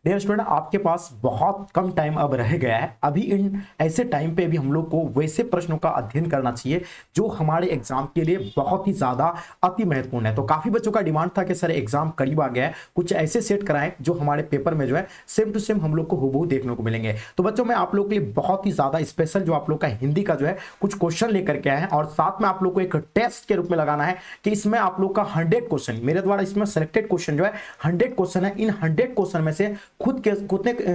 Dear student, आपके पास बहुत कम time अब रह गया है। अभी इन ऐसे टाइम पे भी हम लोग को वैसे प्रश्नों का अध्ययन करना चाहिए जो हमारे एग्जाम के लिए बहुत ही ज्यादा अति महत्वपूर्ण है। तो काफी बच्चों का डिमांड था कि सर एग्जाम करीब आ गया है, कुछ ऐसे सेट कराएं जो हमारे पेपर में जो है सेम टू सेम हम लोग को हूबहू देखने को मिलेंगे। तो बच्चों मैं आप लोग के लिए बहुत ही ज्यादा स्पेशल जो आप लोग का हिंदी का जो है कुछ क्वेश्चन लेकर के आए हैं और साथ में आप लोग को एक टेस्ट के रूप में लगाना है कि इसमें आप लोग का 100 क्वेश्चन मेरे द्वारा इसमें सिलेक्टेड क्वेश्चन जो है 100 क्वेश्चन है। इन 100 क्वेश्चन में से खुद के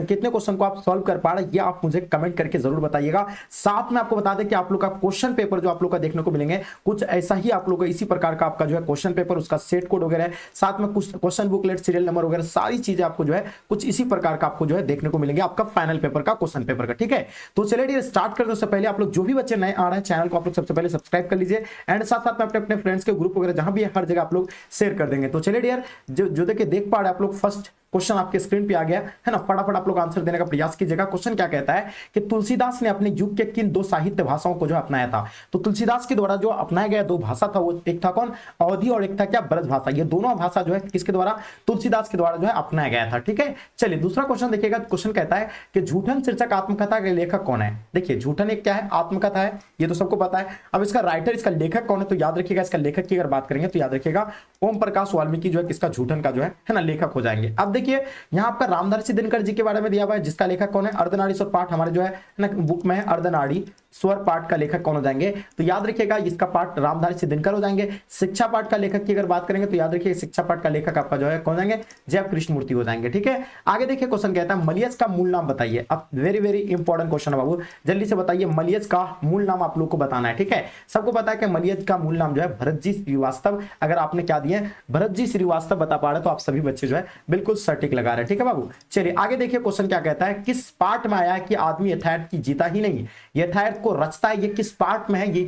कितने क्वेश्चन को आप सॉल्व कर पा रहे हैं ये आप मुझे कमेंट करके जरूर बताइएगा। साथ में आपको बता दें कि आप लोग का क्वेश्चन पेपर जो आप लोग का देखने को मिलेंगे कुछ ऐसा ही आप लोग को इसी प्रकार का आपका जो है क्वेश्चन पेपर, उसका सेट कोड वगैरह है, साथ में कुछ क्वेश्चन बुकलेट, सीरियल नंबर वगैरह सारी चीजें आपको जो है कुछ इसी प्रकार का आपको जो है देखने को मिलेंगे आपका फाइनल पेपर का क्वेश्चन पेपर का। ठीक है, तो चलिए स्टार्ट करते हैं। उससे पहले आप लोग जो भी बच्चे नए आ रहे हैं चैनल को आप लोग सबसे पहले सब्सक्राइब कर लीजिए एंड साथ साथ में अपने फ्रेंड्स के ग्रुप वगैरह जहां भी है हर जगह आप लोग शेयर कर देंगे। तो चलिए डियर जो देखिए देख पा रहे हैं आप लोग, फर्स्ट क्वेश्चन आपके स्क्रीन पे आ गया है ना, फटाफट आप लोग आंसर देने का प्रयास कीजिएगा। क्वेश्चन क्या कहता है कि तुलसीदास ने अपने युग के किन दो साहित्य भाषाओं को जो अपनाया था। तो तुलसीदास के द्वारा जो अपनाया गया दो भाषा था वो एक था कौन, अवधी और एक था क्या, ब्रज भाषा। ये दोनों भाषा जो है किसके द्वारा, तुलसीदास के द्वारा जो है अपनाया गया था। ठीक है, चलिए दूसरा क्वेश्चन देखिएगा। क्वेश्चन कहता है कि झूठन शीर्षक आत्मकथा के लेखक कौन है। देखिए झूठन एक क्या है, आत्मकथा है, ये तो सबको पता है। अब इसका राइटर, इसका लेखक कौन है, तो याद रखिएगा इसका लेखक की अगर बात करेंगे तो याद रखिएगा ओम प्रकाश वाल्मीकि जो है किसका, झूठन का जो है ना लेखक हो जाएंगे। अब देखिए यहाँ रामधारी दिनकर जी के बारे में दिया हुआ है जिसका लेखक कौन है, अर्धनारी स्वर पाठ हमारे जो है ना बुक में है, अर्धनारी स्वर पाठ का लेखक कौन हो जाएंगे, तो याद रखिएगा इसका पाठ रामधारी दिनकर हो जाएंगे। शिक्षा पाठ का लेखक की अगर बात करेंगे तो याद रखिए शिक्षा पाठ का लेखक आपका जो है कौन हो जाएंगे, जय कृष्णमूर्ति हो जाएंगे। ठीक है, आगे देखिए क्वेश्चन कहता है मलयज का मूल नाम बताइए। अब वेरी इंपॉर्टेंट क्वेश्चन है बाबू, जल्दी से बताइए मलयज का मूल नाम आप लोग को बताना है। ठीक है, सबको पता है कि मलयज का मूल नाम जो है भरत जी श्रीवास्तव। अगर आपने क्या दिए भरत जी श्रीवास्तव बता पा रहे तो आप सभी बच्चे जो है बिल्कुल सटीक लगा रहे हैं। ठीक है बाबू, चलिए आगे देखिए क्वेश्चन क्या कहता है, किस पाठ में आया कि आदमी यथार्थ की जीता ही नहीं, यथार्थ को रचता है, ये किस पाठ में है, ये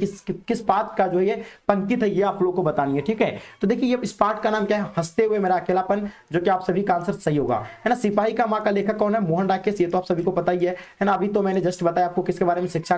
किस पाठ का जो है ये पंक्ति है, ये आप लोगों को बतानी है। ठीक है, तो देखिए ये इस पाठ का नाम क्या है, हंसते हुए मेरा अकेलापन, जो कि आप सभी का आंसर सही होगा है ना। सिपाही का माँ का लेखक कौन है, मोहन राकेश, ये तो आप सभी को पता ही है ना। अभी तो मैंने जस्ट बताया आपको किसके बारे में, शिक्षा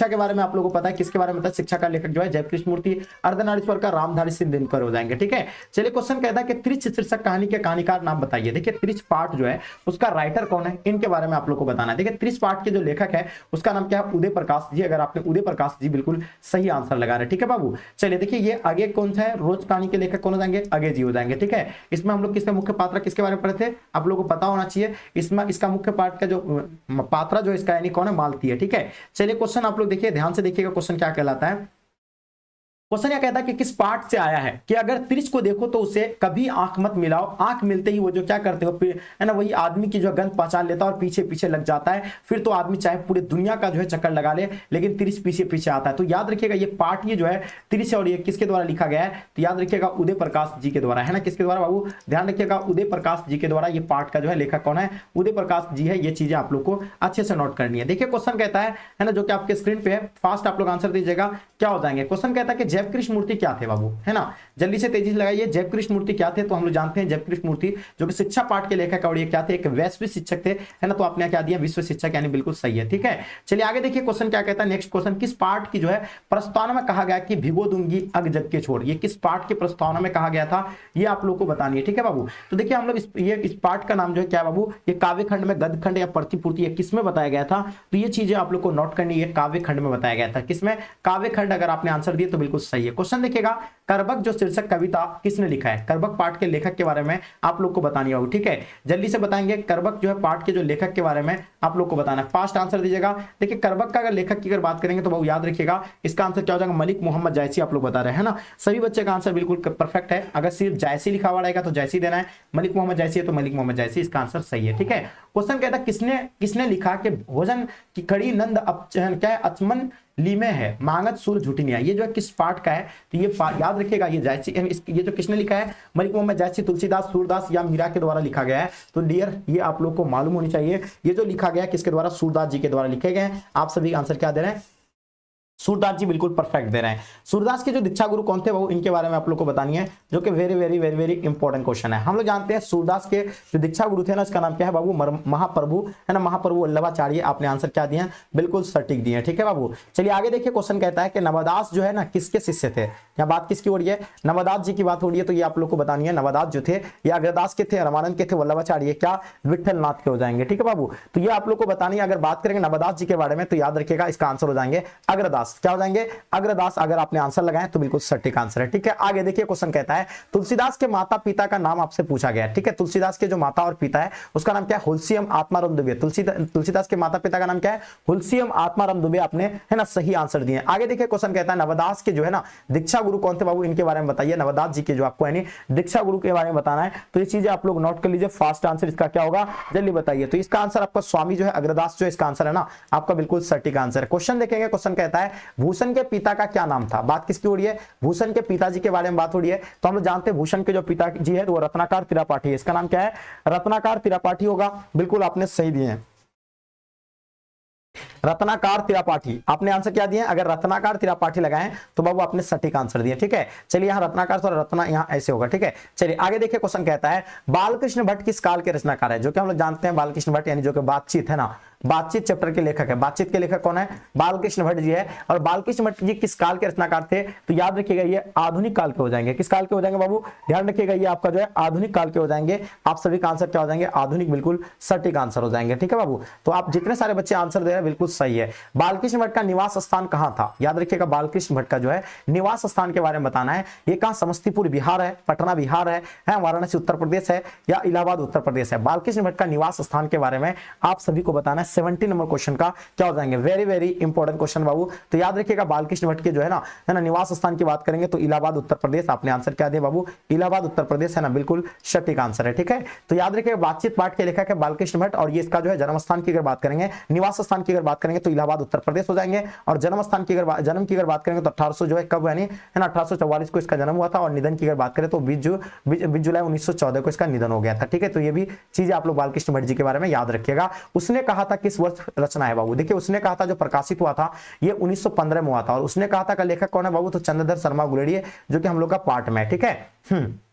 के बारे में आप लोगों को पता है किसके बारे में था, शिक्षा का लेखक जो है जय कृष्णमूर्ति। अर्धनारीश्वर का रामधारी सिंह दिनकर हो जाएंगे। ठीक है, चलिए क्वेश्चन कहता है कि त्रिच शीर्षक कहानी के कहानीकार नाम बताइए। देखिए त्रिच पाठ जो है उसका राइटर कौन है, इनके बारे में आप लोग को बताना है। देखिए त्रिच पाठ के जो लेखक है उसका नाम क्या है, उदय प्रकाश जी। अगर आपने उदय प्रकाश जी बिल्कुल सही आंसर लगा रहे हैं। ठीक है बाबू, चलिए देखिए ये आगे कौन सा है, रोज कहानी के लेखक कौन हो जाएंगे, अगे जी हो जाएंगे। ठीक है, इसमें हम लोग किसके मुख्य पात्र किसके बारे में पढ़े थे, आप लोगों को पता होना चाहिए। इसमें इसका मुख्य पात्र का जो पात्रा जो इसका यानी कौन है, मालती है। ठीक है, चलिए क्वेश्चन आप लोग देखिए ध्यान से देखिएगा क्वेश्चन क्या कहलाता है। क्वेश्चन यह कहता है कि किस पाठ से आया है कि अगर त्रिच को देखो तो उसे कभी आंख मत मिलाओ, आंख मिलते ही वो जो क्या करते हो है ना, वही आदमी की जो गंध पहचान लेता है और पीछे पीछे लग जाता है। फिर तो आदमी चाहे पूरे दुनिया का जो है चक्कर लगा ले लेकिन त्रिच पीछे पीछे आता है। तो याद रखिएगा ये पाठ ये जो है त्रिच और ये किसके द्वारा लिखा गया है, तो याद रखिएगा उदय प्रकाश जी के द्वारा है ना। किसके द्वारा बाबू, ध्यान रखिएगा उदय प्रकाश जी के द्वारा ये पाठ का जो है लेखक कौन है, उदय प्रकाश जी है। ये चीजें आप लोग को अच्छे से नोट करनी है। देखिए क्वेश्चन कहता है ना जो कि आपके स्क्रीन पे है, फास्ट आप लोग आंसर दीजिएगा क्या हो जाएंगे। क्वेश्चन कहता है कि जय कृष्णमूर्ति क्या थे बाबू, है ना, जल्दी से तेजी से लगाइए। जय कृष्णमूर्ति क्या थे, तो हम लोग जानते हैं जय कृष्णमूर्ति जो कि शिक्षा पाठ के लेखक और ये क्या थे, एक वैश्विक शिक्षक थे है ना। तो आपने क्या दिया, विश्व शिक्षक, यानी बिल्कुल सही है। ठीक है, चलिए आगे देखिए क्वेश्चन क्या कहता है। नेक्स्ट क्वेश्चन, किस पाठ की जो है प्रस्तावना में कहा गया कि भिगो दूंगी अग जग के छोड़, ये किस पाठ के प्रस्तावना में कहा गया था, ये आप लोग को बतानी है। ठीक है बाबू, तो देखिए हम लोग इस पाठ का नाम जो है क्या बाबू, ये काव्य खंड में, गद्य खंड या प्रतिपूर्ति ये किस में बताया गया था, तो ये चीजें आप लोग को नोट करनी है। काव्य खंड में बताया गया था, किसमें, काव्य खंड। अगर आपने आंसर दिया तो बिल्कुल सही है। क्वेश्चन देखिएगा, करबक जो शीर्षक कविता किसने लिखा है, करबक पाठ के लेखक के बारे में आप लोग को बतानी होगी। ठीक है, जल्दी से बताएंगे करबक जो है पाठ के जो लेखक के बारे में आप लोग को बताना है। फास्ट आंसर दीजिएगा। देखिए करबक का अगर लेखक की अगर बात करेंगे तो बहुत याद रखिएगा इसका आंसर क्या हो जाएगा, मलिक मोहम्मद जायसी आप लोग बता रहे हैं ना। सभी बच्चे का आंसर बिल्कुल परफेक्ट है। अगर सिर्फ जायसी लिखा हुआ रहेगा तो जायसी देना है, मलिक मोहम्मद जायसी है तो मलिक मोहम्मद जायसी, इसका आंसर सही है। ठीक है, क्वेश्चन कहता है किसने लिखा कि भोजन की कड़ी नंद क्या है, अचमन लीमे है, मांगत सुर झूठिनिया, ये जो है किस पाठ का है, तो ये याद रखिएगा ये जायसी, ये जो किसने लिखा है, मलिक मोहम्मद जायसी, तुलसीदास, सूरदास या मीरा के द्वारा लिखा गया है। तो डियर ये आप लोग को मालूम होनी चाहिए, ये जो लिखा गया किसके द्वारा, सूरदास जी के द्वारा लिखे गए हैं। आप सभी आंसर क्या दे रहे हैं, सूरदास जी बिल्कुल परफेक्ट दे रहे हैं। सूरदास के जो दीक्षा गुरु कौन थे वो इनके बारे में आप लोग को बतानी है, जो कि very very very very important question है। हम लोग जानते हैं सूरदास के जो दीक्षा गुरु थे ना, इसका नाम क्या है बाबू, महाप्रभु है ना, महाप्रभु वल्लभाचार्य। आपने आंसर क्या दिया, बिल्कुल सटीक दिए, ठीक है बाबू। चलिए आगे देखिए, क्वेश्चन कहता है कि नवदास जो है ना किसके शिष्य थे। यहाँ बात किसकी हो रही है, नवदास जी की बात हो रही है। तो ये आप लोग को बतानी है, नवदास जो थे ये अग्रदास के थे, रामानंद के थे, वल्लभाचार्य क्या विठल नाथ के हो जाएंगे, ठीक है बाबू। तो ये आप लोग को बतानी है। अगर बात करेंगे नवदास जी के बारे में तो याद रखिएगा इसका आंसर हो जाएंगे अग्रदास। क्या हो जाएंगे, अग्रदास। अगर आपने आंसर लगाए तो बिल्कुल सटीक आंसर है, ठीक है। आगे देखिए, क्वेश्चन कहता है तुलसीदास के माता पिता का नाम आपसे पूछा गया है, ठीक है। तुलसीदास के जो माता और पिता है उसका नाम क्या है, हुलसियम आत्माराम दुबे। तुलसीदास के माता पिता का नाम क्या है, हुलसियम आत्माराम दुबे। आपने है ना सही आंसर दिए। आगे देखिए, क्वेश्चन कहता है नवदास के जो है ना दीक्षा गुरु कौन थे बाबू, इनके बारे में बताइए। नवदास जी के जो आपको है दीक्षा गुरु के बारे में बताना है, तो ये चीजें आप लोग नोट कर लीजिए। फास्ट आंसर इसका क्या होगा, जल्दी बताइए। तो इसका आंसर आपका स्वामी जो है अग्रदास जो इसका आंसर है ना आपका बिल्कुल सटीक आंसर है। क्वेश्चन देखेंगे, क्वेश्चन कहता है भूषण के पिता का क्या नाम था। बात किसकी हो रही है, भूषण के पिताजी के बारे में बात हो रही है। तो हम लोग जानते हैं भूषण के जो पिताजी है वो रत्नाकर त्रिपाठी है। इसका नाम क्या है, रत्नाकर त्रिपाठी होगा। बिल्कुल आपने सही दिए हैं, रत्नाकर त्रिपाठी। आपने आंसर क्या दिए, अगर रत्नाकर त्रिपाठी लगाएं तो बाबू आपने सटीक आंसर दिया, ठीक है। चलिए यहाँ रत्नाकर तो रत्ना यहाँ ऐसे होगा, ठीक है। चलिए आगे देखिए, क्वेश्चन कहता है बालकृष्ण भट्ट किस काल के रचनाकार है। जो कि हम लोग जानते हैं बालकृष्ण भट्ट यानी जो कि बातचीत है ना, बातचीत चैप्टर के लेखक है। बातचीत के लेखक कौन है, बालकृष्ण भट्ट जी है। और बालकृष्ण भट्ट जी किस काल के रचनाकार थे, तो याद रखिएगा ये आधुनिक काल के हो जाएंगे। किस काल के हो जाएंगे बाबू, ध्यान रखिएगा ये आपका जो है आधुनिक काल के हो जाएंगे। आप सभी का आंसर क्या हो जाएंगे, आधुनिक, बिल्कुल सटीक आंसर हो जाएंगे, ठीक है बाबू। तो आप जितने सारे बच्चे आंसर दे रहे हैं बिल्कुल सही है। बालकृष्ण भट्ट का निवास स्थान कहां था, याद रखिएगा बालकृष्ण भट्ट का जो है निवास स्थान के बारे में बताना है। ये कहां, समस्तीपुर बिहार है, पटना बिहार है, वाराणसी उत्तर प्रदेश है, या इलाहाबाद उत्तर प्रदेश है। बालकृष्ण भट्ट का निवास स्थान के बारे में आप सभी को बताना है। 70 नंबर क्वेश्चन का क्या हो जाएंगे, वेरी वेरी इंपॉर्टेंट क्वेश्चन बाबू। तो याद रखिएगा बालकृष्ण भट्ट के जो है ना निवास स्थान की बात करेंगे तो इलाहाबाद उत्तर प्रदेश। आपने आंसर क्या दिया बाबू, इलाहाबाद उत्तर प्रदेश है ना, बिल्कुल सटीक आंसर है, ठीक है। तो याद रखिएगा बातचीत पाठ के लेखक है बालकृष्ण भट्ट। और ये इसका जो है जन्म स्थान की अगर बात करेंगे, निवास स्थान की अगर बात करेंगे तो इलाहाबाद उत्तर प्रदेश हो जाएंगे। और जन्म स्थान की अगर जन्म की अगर बात करेंगे तो 1800 जो है कब यानी है ना 1844 को इसका जन्म हुआ था। और निधन की अगर बात करें तो 20 जुलाई 1914 को इसका निधन हो गया था, ठीक है। तो ये भी चीजें आप लोग बालकृष्ण भट्ट जी के बारे में याद रखिएगा। उसने कहा था किस वर्ष रचना है बाबू, देखिए उसने कहा था जो प्रकाशित हुआ था ये 1915 में हुआ था। और उसने कहा था का लेखक कौन है बाबू, तो चंद्रधर शर्मा गुलेरी है, जो कि हम लोग का पार्ट में है, ठीक है।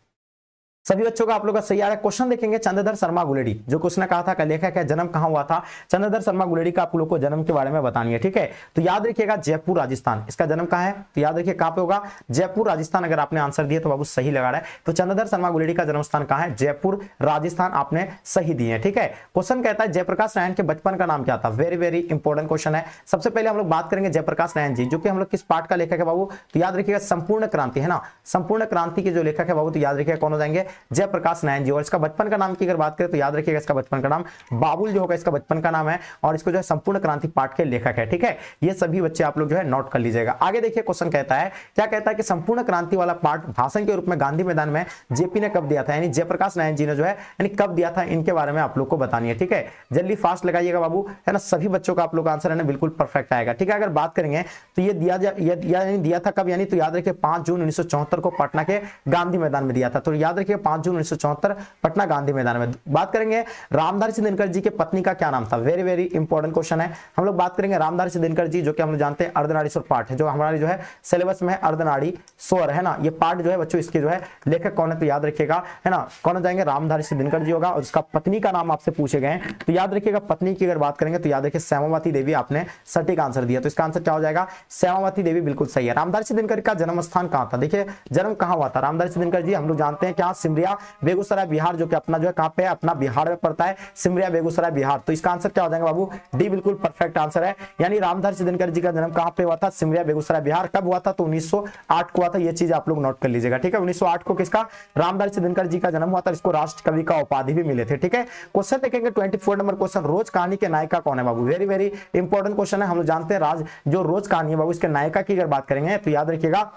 सभी बच्चों का आप लोग का सही आ रहा है। क्वेश्चन देखेंगे चंद्रधर शर्मा गुलेरी, जो उसने कहा था का लेखक है, जन्म कहां हुआ था। चंद्रधर शर्मा गुलेरी का आप लोग को जन्म के बारे में बतानी है, ठीक है। तो याद रखिएगा जयपुर राजस्थान, इसका जन्म कहां है, तो याद रखिए कहां पे होगा, जयपुर राजस्थान। अगर आपने आंसर दिया तो बाबू सही लगा रहा है। तो चंद्रधर शर्मा गुलेरी का जन्म स्थान कहां है, जयपुर राजस्थान। आपने सही दिए है, ठीक है। क्वेश्चन कहता है जयप्रकाश नारायण के बचपन का नाम क्या था, वेरी वेरी इंपॉर्टेंट क्वेश्चन है। सबसे पहले हम लोग बात करेंगे जयप्रकाश नारायण जी, जो कि हम लोग किस पाठ का लेखक है बाबू, तो याद रखिएगा संपूर्ण क्रांति है ना, संपूर्ण क्रांति के जो लेखक है बाबू, तो याद रखिएगा कौन हो जाएंगे, जयप्रकाश नारायण जी। और इसका बचपन का नाम की अगर बात करें तो याद रखिएगा इसका बचपन का नाम बाबुल जो होगा, इसका बचपन का नाम है। और इसको जो है संपूर्ण क्रांति पाठ के लेखक है, ठीक है। ये सभी बच्चे आप लोग जो है नोट कर लीजिएगा। आगे देखिए क्वेश्चन कहता है, क्या कहता है कि संपूर्ण क्रांति वाला पाठ भाषण के रूप में गांधी मैदान में जेपी ने कब दिया था, यानी जयप्रकाश नारायण जी ने जो है यानी कब दिया था, इनके बारे में आप लोग को बतानी है, ठीक है। जल्दी फास्ट लगाइएगा बाबू, है ना। सभी बच्चों का आप लोग आंसर है ना बिल्कुल परफेक्ट आएगा, ठीक है। अगर बात करेंगे तो ये दिया था कब, यानी तो याद रखिए 5 जून 1974 को पटना के गांधी मैदान में दिया था। तो याद रखिए 5 जून 1974 पटना गांधी मैदान में। बात करेंगे रामधारी सिंह दिनकर जी के पत्नी का क्या नाम था, वेरी वेरी इंपॉर्टेंट क्वेश्चन है। हम लोग बात करेंगे रामधारी सिंह दिनकर जी, जो कि हम लोग जानते हैं अर्धनारीश्वर पाठ है, जो हमारे जो है सिलेबस में है अर्धनारीश्वर है ना। ये पाठ जो है बच्चों इसके जो है लेखक कौन है, तो याद रखिएगा है ना कौन हो जाएंगे, रामधारी सिंह दिनकर जी होगा। और उसका पत्नी का नाम आपसे पूछे गए तो याद रखिएगा पत्नी की अगर बात करेंगे तो याद रखिए श्यामावती देवी। आपने सटीक आंसर दिया, तो इसका आंसर क्या हो जाएगा, श्यामावती देवी, बिल्कुल सही है। रामधारी सिंह दिनकर का जन्म स्थान कहां था, देखिए जन्म कहां हुआ था रामधारी सिंह दिनकर जी, हम लोग जानते हैं क्या, सिमरिया बेगूसराय बिहार, जो कि अपना जो है कहां पे है, अपना बिहार में पड़ता है, सिमरिया बेगूसराय बिहार। तो इसका आंसर क्या हो जाएगा बाबू, डी, बिल्कुल परफेक्ट आंसर है। यानी रामधारी सिंह दिनकर जी का जन्म कहां पे हुआ था, सिमरिया बेगूसराय बिहार। कब हुआ था, तो 1908 को हुआ था। ये चीज आप लोग नोट कर लीजिएगा, ठीक है। 1908 को किसका, रामधारी सिंह दिनकर जी का जन्म हुआ था। इसको राष्ट्र कवि का उपाधि भी मिले थे, ठीक है। क्वेश्चन देखेंगे 24 नंबर क्वेश्चन, रोज कहानी के नायिका कौन है बाबू, वेरी वेरी इंपॉर्टेंट क्वेश्चन है। हम लोग जानते हैं जो रोज कहानी है बाबू, इसके नायिका की अगर बात करेंगे तो याद रखिएगा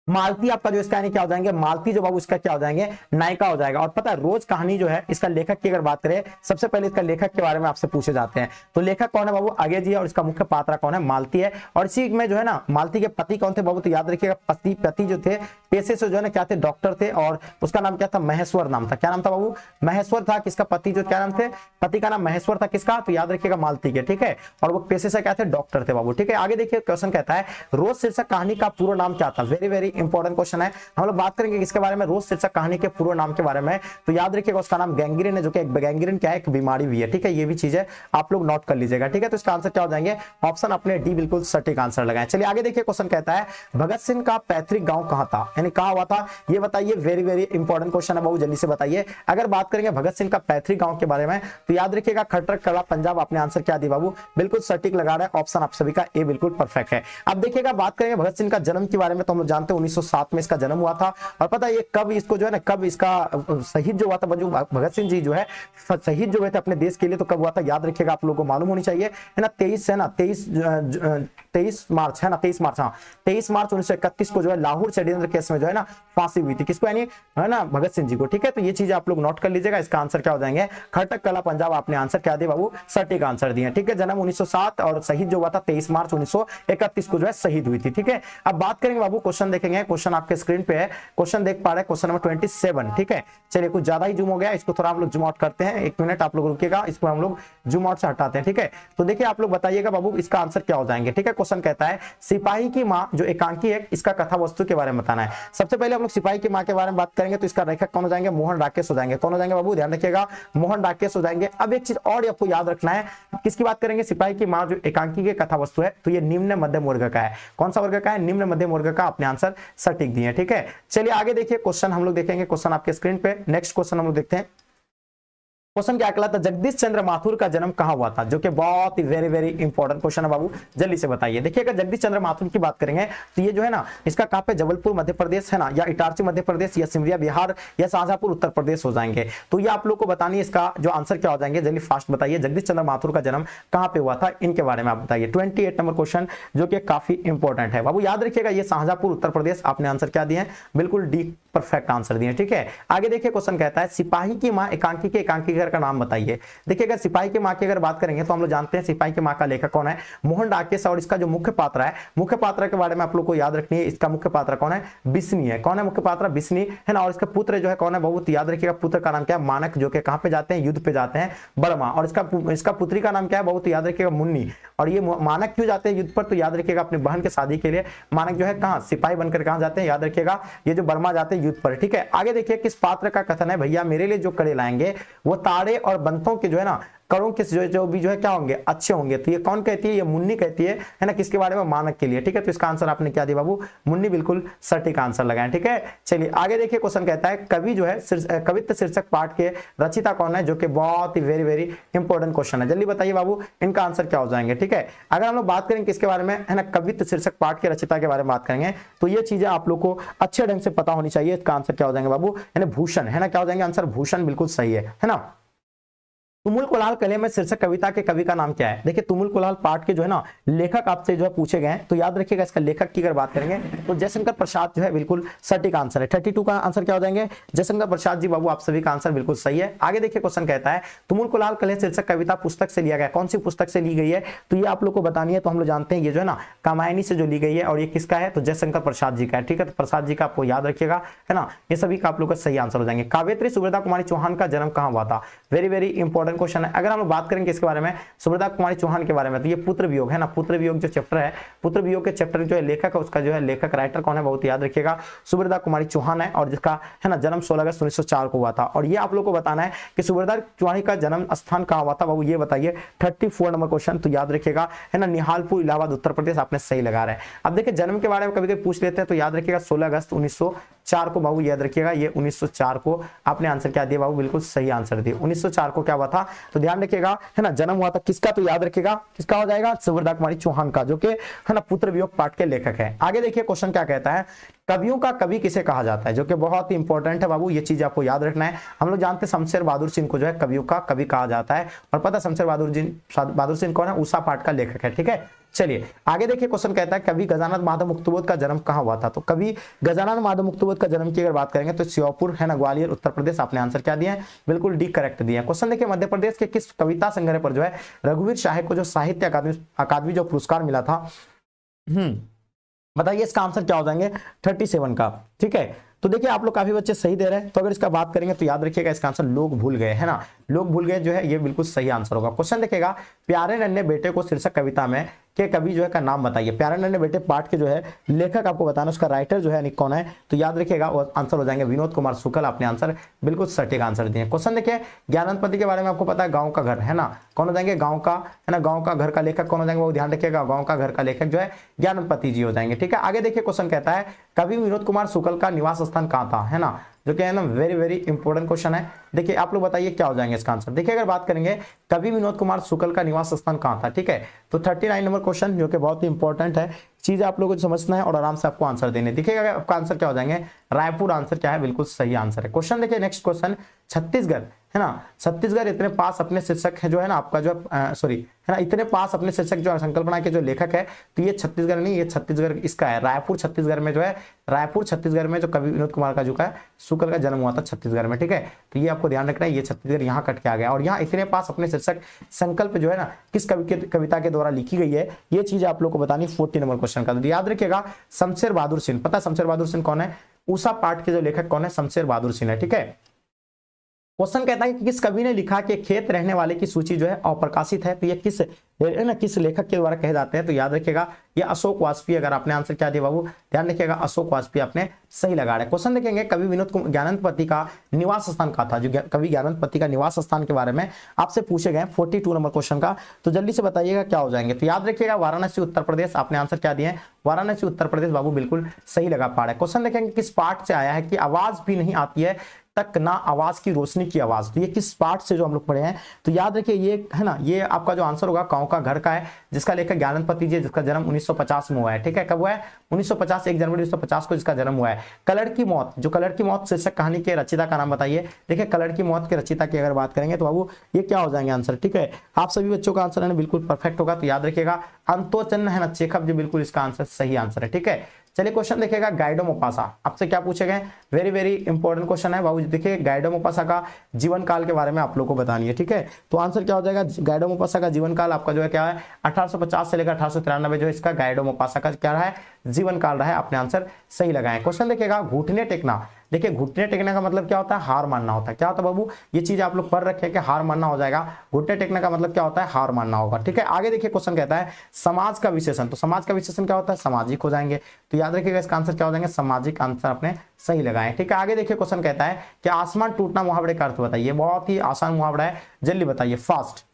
मालती आपका जो इसका यानी क्या हो जाएंगे, मालती जो बाबू इसका क्या हो जाएंगे, नायिका हो जाएगा। और पता है रोज कहानी जो है इसका लेखक की अगर बात करें, सबसे पहले इसका लेखक के बारे में आपसे पूछे जाते हैं, तो लेखक कौन है बाबू, आगे जी है, और इसका मुख्य पात्र कौन है, मालती है। और इसी में जो है ना मालती के पति कौन थे बाबू, तो याद रखिएगा पति जो थे पेशे से जो है ना क्या थे, डॉक्टर थे, और उसका नाम क्या था, महेश्वर नाम था। क्या नाम था बाबू, महेश्वर था। किसका पति जो क्या नाम थे, पति का नाम महेश्वर था, किसका, तो याद रखिएगा मालती के, ठीक है। और वो पेशे से क्या थे, डॉक्टर थे बाबू, ठीक है। आगे देखिए क्वेश्चन कहता है रोज शीर्षक कहानी का पूरा नाम क्या था। वेरी वेरी इंपॉर्टेंट क्वेश्चन है। हम लोग बात करेंगे किसके बारे में, रोज शीर्षक कहानी के पूरे नाम के बारे में। तो याद रखिएगा उसका नाम गैंग्रीन है, जो कि एक गैंग्रीन क्या है, एक बीमारी भी है, ठीक है। ये भी चीज है आप लोग नोट कर लीजिएगा, ठीक है। तो इसका आंसर क्या हो जाएंगे, ऑप्शन अपने डी बिल्कुल सटीक आंसर लगाएं। चलिए आगे देखिए क्वेश्चन कहता है भगत सिंह का पैतृक गांव कहां था, यानी कहां हुआ था, ये बताइए। वेरी वेरी इंपॉर्टेंट क्वेश्चन है बाबू, जल्दी से बताइए। अगर बात करेंगे भगत सिंह का पैतृक गांव के बारे में, तो याद रखिएगा खट्टर कला पंजाब। आपने आंसर क्या दिया बाबू, बिल्कुल सटीक लगा रहे हैं, ऑप्शन आप सभी का ए बिल्कुल परफेक्ट है। अब देखिएगा बात करेंगे भगत सिंह का जन्म के बारे में, तो हम लोग जानते हैं 1907 में इसका जन्म हुआ था। और पता है ये कब इसको जो है ना, कब इसका शहीद जो हुआ था, भगत सिंह जी जो है शहीद जो हुए थे अपने देश के लिए, तो कब हुआ था, याद रखिएगा आप लोगों को मालूम होनी चाहिए, है ना। 23 मार्च है ना, 23 मार्च, हाँ 23 मार्च 1931 को जो है लाहौर षड्यंत्र केस में जो है ना फांसी हुई थी। किसको, यानी है ना भगत सिंह जी को, ठीक है। तो ये चीजें आप लोग नोट कर लीजिएगा। इसका आंसर क्या हो जाएंगे, खट्टर कला पंजाब। आपने आंसर क्या दिया बाबू, सटीक आंसर दिए, ठीक है। जन्म 1907 और शहीद जो हुआ था 23 मार्च 1931 को जो है शहीद हुई थी, ठीक है। अब बात करेंगे बाबू, क्वेश्चन देखेंगे, क्वेश्चन आपके स्क्रीन पे है, क्वेश्चन देख पा रहे हैं, क्वेश्चन नंबर 27, ठीक है। चलिए कुछ ज्यादा ही जूम हो गया, इसको थोड़ा हम लोग जूम आउट करते हैं, 1 मिनट आप लोग रुकिएगा, इसको हम लोग जूम आउट से हटाते हैं, ठीक है। तो देखिए आप लोग बताइएगा बाबू इसका आंसर क्या हो जाएंगे, ठीक है। क्वेश्चन कहता है सिपाही की मां जो एकांकी है, इसका कथा वस्तु के बारे में बताना है। सबसे पहले हम लोग सिपाही की मां के बारे में बात करेंगे, तो इसका लेखक कौन हो जाएंगे, मोहन राकेश हो जाएंगे। कौन हो जाएंगे बाबू, ध्यान रखिएगा, मोहन राकेश हो जाएंगे। अब एक चीज और आपको याद रखना है, किसकी बात करेंगे, सिपाही की मां जो एकांकी के कथा वस्तु है, तो ये निम्न मध्यम वर्ग का है। कौन सा वर्ग का है, निम्न मध्यम वर्ग का। अपने आंसर सटीक दिए, ठीक है। चलिए आगे देखिए क्वेश्चन हम लोग देखेंगे, क्वेश्चन आपके स्क्रीन पे, नेक्स्ट क्वेश्चन हम लोग देखते हैं। क्वेश्चन क्या कहलाता है, जगदीश चंद्र माथुर का जन्म कहां हुआ था, जो कि बहुत ही वेरी वेरी इंपॉर्टेंट क्वेश्चन है बाबू, जल्दी से बताइए। देखिए अगर जगदीश चंद्र माथुर की बात करेंगे, तो ये जो है ना इसका कहां पे, जबलपुर मध्य प्रदेश है ना, या इटारसी मध्य प्रदेश, या सिमरिया बिहार, या शाहजहांपुर उत्तर प्रदेश हो जाएंगे। तो ये आप लोग को बतानी है, इसका जो आंसर क्या हो जाएंगे, जल्दी फास्ट बताइए। जगदीश चंद्र माथुर का जन्म कहां पे हुआ था, इनके बारे में आप बताइए। 28 नंबर क्वेश्चन, जो कि काफी इंपॉर्टेंट है बाबू, याद रखिएगा ये शाहजहांपुर उत्तर प्रदेश। आपने आंसर क्या दिए, बिल्कुल डी परफेक्ट आंसर दिए, ठीक है। आगे देखिए क्वेश्चन कहता है सिपाही की मां एकांकी के एकांकी घर का नाम बताइए। देखिए अगर सिपाही की मां की अगर बात करेंगे, तो हम लोग जानते हैं सिपाही की मां का लेखक कौन है, मोहन राकेश। और इसका जो मुख्य पात्र है, मुख्य पात्र के बारे में आप लोग को याद रखनी है, इसका मुख्य पात्र कौन है, बिस्नी है। कौन है मुख्य पात्र, बिस्नी है ना। और इसका पुत्र जो है कौन है, बहुत याद रखिएगा, पुत्र का नाम क्या है, मानक, जो कि कहां पे जाते हैं, युद्ध पे जाते हैं, बर्मा। और इसका पुत्री का नाम क्या है, बहुत याद रखिएगा, मुन्नी। और ये मानक क्यों जाते हैं युद्ध पर, तो याद रखिएगा अपनी बहन की शादी के लिए मानक जो है कहां, सिपाही बनकर कहां जाते हैं, याद रखिएगा ये जो बर्मा जाते हैं युद्ध पर, ठीक है। आगे देखिए किस पात्र का कथन है, भैया मेरे लिए जो कड़े लाएंगे वो ताड़े और बंतों के जो है ना करों के जो भी जो है क्या होंगे, अच्छे होंगे। तो ये कौन कहती है, ये मुन्नी कहती है ना, किसके बारे में, मानक के लिए, ठीक है। तो इसका आंसर आपने क्या दिया बाबू, मुन्नी, बिल्कुल सटीक आंसर लगाएं, ठीक है। चलिए आगे देखिए क्वेश्चन कहता है कवि जो है कवित्व शीर्षक पाठ के रचिता कौन है, जो कि बहुत ही वेरी वेरी इंपॉर्टेंट क्वेश्चन है। जल्दी बताइए बाबू इनका आंसर क्या हो जाएंगे, ठीक है। अगर हम लोग बात करेंगे किसके बारे में, है ना, कवित्व शीर्षक पाठ के रचिता के बारे में बात करेंगे, तो ये चीजें आप लोग को अच्छे ढंग से पता होनी चाहिए। इसका आंसर क्या हो जाएंगे बाबू, यानी भूषण, है ना। क्या हो जाएंगे आंसर, भूषण, बिल्कुल सही है ना। तुमुल कुलाल कले में शीर्षक कविता के कवि का नाम क्या है। देखिए तुमुल कुलाल पाठ के जो है ना लेखक आपसे जो है पूछे गए हैं, तो याद रखिएगा इसका लेखक की अगर बात करेंगे तो जयशंकर प्रसाद जो है बिल्कुल सटीक आंसर है। 32 का आंसर क्या हो जाएंगे, जयशंकर प्रसाद जी बाबू, आप सभी का आंसर बिल्कुल सही है। आगे देखिए क्वेश्चन कहता है तुमुल कुलाल कले शीर्षक कविता पुस्तक से लिया गया, कौन सी पुस्तक से ली गई है, तो ये आप लोग को बतानी है। तो हम लोग जानते हैं ये जो है ना कामायनी से जो ली गई है, और ये किसका है, तो जयशंकर प्रसाद जी का है, ठीक है। तो प्रसाद जी का आपको याद रखिएगा, है ना। ये सभी का आप लोग का सही आंसर हो जाएंगे। काव्यत्री सुभद्रा कुमारी चौहान का जन्म कहां हुआ था, वेरी वेरी इंपॉर्टेंट क्वेश्चन है। अगर हम बात करेंगे इसके बारे में, सुभद्रा कुमारी चौहान के बारे में, तो ये पुत्र वियोग है ना, पुत्र वियोग जो चैप्टर है, पुत्र वियोग के चैप्टर जो है लेखक है, उसका जो है लेखक राइटर कौन है, बहुत याद रखिएगा, सुभद्रा कुमारी चौहान है। और जिसका है ना जन्म 16 अगस्त 1904 को हुआ था। और ये आप लोग को बताना है कि सुभद्रा चौहान का जन्म स्थान कहां हुआ था बाबू, ये बताइए। 34 नंबर क्वेश्चन, तो याद रखिएगा, है ना, निहालपुर इलाहाबाद उत्तर प्रदेश। आपने सही लगा रहे हैं। अब देखिए जन्म के बारे में कभी कभी पूछ लेते हैं, तो याद रखिएगा 16 अगस्त 1904 को बाबू, याद रखिएगा ये 1904 को। आपने आंसर क्या दिया बाबू, बिल्कुल सही आंसर दिया। 1904 को क्या हुआ था, तो ध्यान रखिएगा, है ना, जन्म हुआ था किसका, तो याद रखिएगा किसका हो जाएगा, सुभद्रा कुमारी चौहान का, जो कि है ना पुत्र वियोग पाठ के लेखक है। आगे देखिए क्वेश्चन क्या कहता है, कवियों का कवि किसे कहा जाता है, जो कि बहुत ही इंपॉर्टेंट है बाबू, ये चीज आपको याद रखना है। हम लोग जानते हैं शमशेर बहादुर सिंह को जो है कवियों का कवि कहा जाता है। और पता शमशेर बहादुर सिंह कौन है, उषा पाठ का लेखक है, ठीक है। चलिए आगे देखिए, क्वेश्चन कहता है कवि गजानन माधव मुक्तिबोध का जन्म कहाँ हुआ था। तो कवि गजानन माधव मुक्तिबोध का जन्म की अगर बात करेंगे तो श्योपुर है ना, ग्वालियर उत्तर प्रदेश। आपने आंसर क्या दिया है, बिल्कुल डी करेक्ट दिया है। क्वेश्चन देखिए, मध्य प्रदेश के किस कविता संग्रह पर जो है रघुवीर शाह को जो साहित्य अकादमी जो पुरस्कार मिला था, बताइए इसका आंसर क्या हो जाएंगे, 37 का। ठीक है, तो देखिए आप लोग काफी बच्चे सही दे रहे हैं, तो अगर इसका बात करेंगे तो याद रखिएगा इसका आंसर लोग भूल गए, है ना, लोग भूल गए जो है ये बिल्कुल सही आंसर होगा। क्वेश्चन देखिएगा, प्यारे नन्हे बेटे को शीर्षक कविता में के कवि जो है का नाम बताइए। प्यारे नन्हे बेटे पाठ के जो है लेखक आपको बताना, उसका राइटर जो है कौन है, तो याद रखिएगा वो आंसर हो जाएंगे विनोद कुमार शुक्ल। आपने आंसर बिल्कुल सटीक आंसर दिए। क्वेश्चन देखिए, ज्ञानपति के बारे में आपको पता है, गाँव का घर, है ना, कौन हो जाएंगे, गाँव का, है ना, गाँव का घर का लेखक कौन हो जाएंगे, वो ध्यान रखिएगा, गाँव का घर का लेखक जो है ज्ञानपति जी हो जाएंगे। ठीक है, आगे देखिए क्वेश्चन कहता है कवि विनोद कुमार शुक्ल का निवास स्थान कहाँ था, है ना, जो कि है ना वेरी वेरी इंपॉर्टेंट क्वेश्चन है। देखिए आप लोग बताइए क्या हो जाएंगे इसका आंसर। देखिए अगर बात करेंगे कवि विनोद कुमार शुक्ल का निवास स्थान कहाँ था, ठीक है, तो 39 नंबर क्वेश्चन जो कि बहुत ही इंपॉर्टेंट है, चीज आप लोगों को समझना है और आराम से आपको आंसर देने। देखिएगा आपका आंसर क्या हो जाएंगे, रायपुर आंसर क्या है, बिल्कुल सही आंसर है। क्वेश्चन देखिए नेक्स्ट क्वेश्चन, छत्तीसगढ़, है ना, छत्तीसगढ़ इतने पास अपने शीर्षक है जो है ना आपका जो सॉरी है ना, इतने पास अपने शीर्षक जो संकल्पना के जो लेखक है, तो ये छत्तीसगढ़ नहीं, ये छत्तीसगढ़ इसका है, रायपुर छत्तीसगढ़ में जो है, रायपुर छत्तीसगढ़ में जो कवि विनोद कुमार का जो है शुक्ल का जन्म हुआ था छत्तीसगढ़ में। ठीक है, तो ये आपको ध्यान रखना है, ये छत्तीसगढ़ यहाँ कट के आ गया। और यहाँ इतने पास अपने शीर्षक संकल्प जो है ना किस कविता के द्वारा लिखी गई है, ये चीज आप लोग को बतानी 40 नंबर क्वेश्चन का। तो याद रखिएगा शमशेर बहादुर सिंह, पता है शमशेर बहादुर सिंह कौन है, उषा पाठ के जो लेखक कौन है, शमशेर बहादुर सिंह है। ठीक है, क्वेश्चन कहता है कि किस कवि ने लिखा कि खेत रहने वाले की सूची जो है अप्रकाशित है, तो ये किस है ना किस लेखक के द्वारा कहे जाते हैं, तो याद रखिएगा ये अशोक वाजपेयी। अगर आपने आंसर क्या दिया बाबू, ध्यान रखिएगा अशोक वाजपेयी आपने सही लगा रहे। क्वेश्चन देखेंगे कवि विनोद ज्ञानपति का निवास स्थान कहाँ था, जो कवि ज्ञानपति का निवास स्थान के बारे में आपसे पूछे गए 42 नंबर क्वेश्चन का, तो जल्दी से बताइएगा क्या हो जाएंगे। तो याद रखिएगा वाराणसी उत्तर प्रदेश। आपने आंसर क्या दिए, वाराणसी उत्तर प्रदेश बाबू, बिल्कुल सही लगा पा रहे। क्वेश्चन देखेंगे किस पाठ से आया है कि आवाज भी नहीं आती है तक ना आवाज की रोशनी की आवाज, तो ये किस पाठ से जो हम लोग पढ़े हैं, तो याद रखिए ये है ना, ये आपका जो आंसर होगा गाँव का घर का है, जिसका लेखक ज्ञानपति जी, जिसका जन्म 1950 में हुआ है। ठीक है, कब हुआ है, 1950, 1 जनवरी 1950 को जिसका जन्म हुआ है। कलर की मौत, जो कलर की मौत शीर्षक कहानी के रचिता का नाम बताइए। देखिए कलर की मौत के रचिता की अगर बात करेंगे तो बाबू ये क्या हो जाएंगे आंसर। ठीक है, आप सभी बच्चों का आंसर है ना बिल्कुल परफेक्ट होगा, तो याद रखिएगा अंतोचन है ना चेखव, जो बिल्कुल इसका आंसर सही आंसर है। ठीक है, चलिए क्वेश्चन देखिएगा गाइडो मोपासा, आपसे क्या पूछे गए, वेरी वेरी इंपॉर्टेंट क्वेश्चन है बाबू। देखिए गाइडो मोपासा का जीवन काल के बारे में आप लोगों को बतानी है। ठीक है, तो आंसर क्या हो जाएगा, गाइडो मोपासा का जीवन काल आपका जो है क्या है, 1850 से लेकर 1893 जो इसका गाइडो मोपासा का क्या रहा है, जीवन काल रहा है। आपने आंसर सही लगाए। क्वेश्चन देखिएगा घुटने टेकना, देखिए घुटने टेकने का मतलब क्या होता है, हार मानना होता है। क्या होता है बाबू, ये चीज आप लोग पढ़ रखे कि हार मानना हो जाएगा, घुटने टेकने का मतलब क्या होता है, हार मानना होगा। ठीक है, आगे देखिए क्वेश्चन कहता है समाज का विशेषण, तो समाज का विशेषण क्या होता है, सामाजिक हो जाएंगे, तो याद रखिएगा इसका आंसर क्या हो जाएंगे, सामाजिक आंसर आपने सही लगाए। ठीक है, आगे देखिए क्वेश्चन कहता है कि आसमान टूटना मुहावरे का अर्थ बताइए। बहुत ही आसान मुहावरा है, जल्दी बताइए फास्ट।